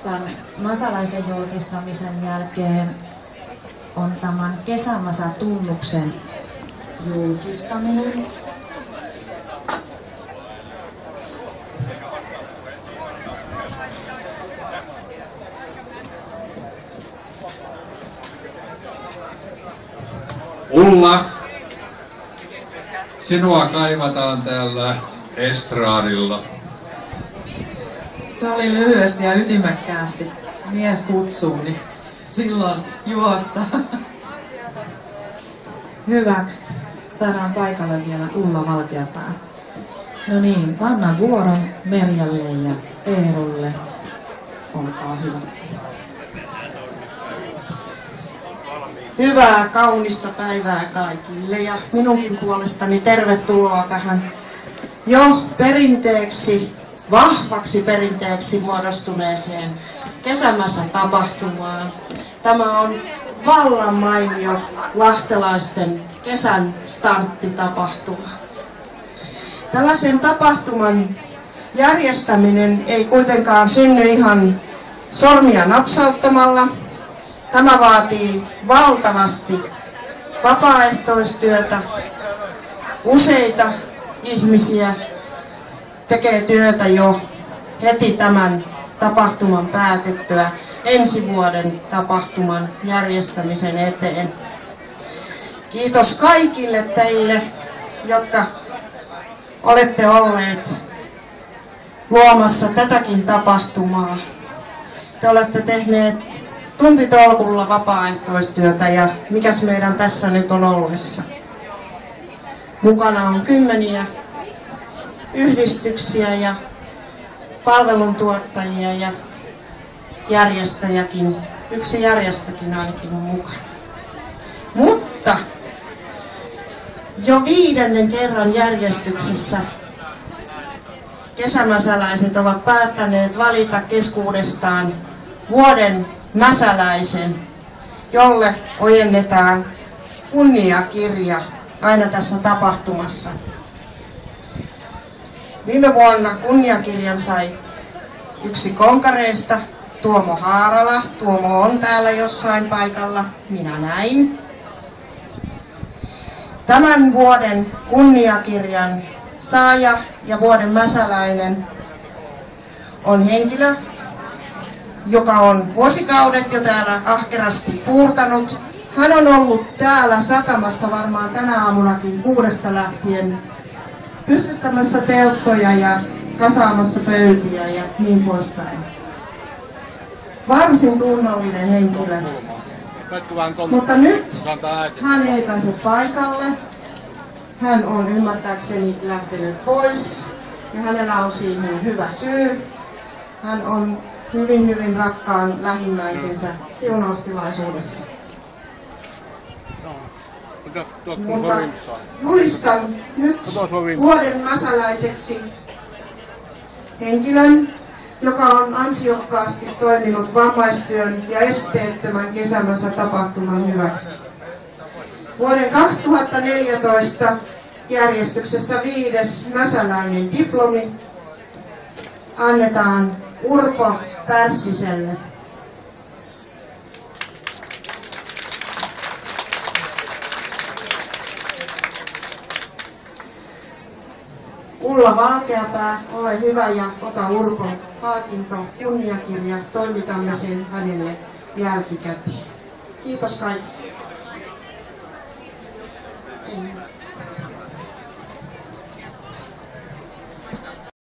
Tämän Masalaisen julkistamisen jälkeen on tämän Kesämasa-tunnuksen julkistaminen. Ulla, sinua kaivataan täällä estraadilla. Se oli lyhyesti ja ytimekkäästi. Mies kutsuu, niin silloin juosta. Hyvä. Saadaan paikalle vielä Ulla Valkeapää. No niin, annan vuoron Merjalle ja Eerolle. Olkaa hyvä. Hyvää, kaunista päivää kaikille ja minunkin puolestani tervetuloa tähän jo vahvaksi perinteeksi muodostuneeseen Kesämasa-tapahtumaan. Tämä on vallan mainio lahtelaisten kesän starttitapahtuma. Tällaisen tapahtuman järjestäminen ei kuitenkaan synny ihan sormia napsauttamalla. Tämä vaatii valtavasti vapaaehtoistyötä. Useita ihmisiä tekee työtä jo heti tämän tapahtuman päätyttyä ensi vuoden tapahtuman järjestämisen eteen. Kiitos kaikille teille, jotka olette olleet luomassa tätäkin tapahtumaa. Te olette tehneet tuntitolkulla vapaaehtoistyötä ja mikäs meidän tässä nyt on ollessa. Mukana on kymmeniä yhdistyksiä ja palveluntuottajia ja järjestäjäkin. Yksi järjestökin ainakin on mukana. Mutta jo 5. kerran järjestyksessä kesämäsäläiset ovat päättäneet valita keskuudestaan vuoden mäsäläisen, jolle ojennetaan kunniakirja aina tässä tapahtumassa. Viime vuonna kunniakirjan sai yksi konkareista, Tuomo Haarala. Tuomo on täällä jossain paikalla, minä näin. Tämän vuoden kunniakirjan saaja ja vuoden mäsäläinen on henkilö, joka on vuosikaudet jo täällä ahkerasti puurtanut. Hän on ollut täällä satamassa varmaan tänä aamunakin 6 lähtien pystyttämässä telttoja ja kasaamassa pöytiä ja niin poispäin. Varsin tunnollinen henkilö. Mutta nyt hän ei pääse paikalle. Hän on ymmärtääkseni lähtenyt pois ja hänellä on siihen hyvä syy. Hän on hyvin rakkaan lähimmäisensä siunaustilaisuudessa. Mutta julistan nyt vuoden mäsäläiseksi henkilön, joka on ansiokkaasti toiminut vammaistyön ja esteettömän kesämäsätapahtuman hyväksi. Vuoden 2014 järjestyksessä 5. mäsäläinen diplomi annetaan Urpo Pärssiselle. Ulla Valkeapää, ole hyvä ja ota Urpon palkinto, kunniakirja, toimitamme sen hänelle jälkikäteen. Kiitos kaikille.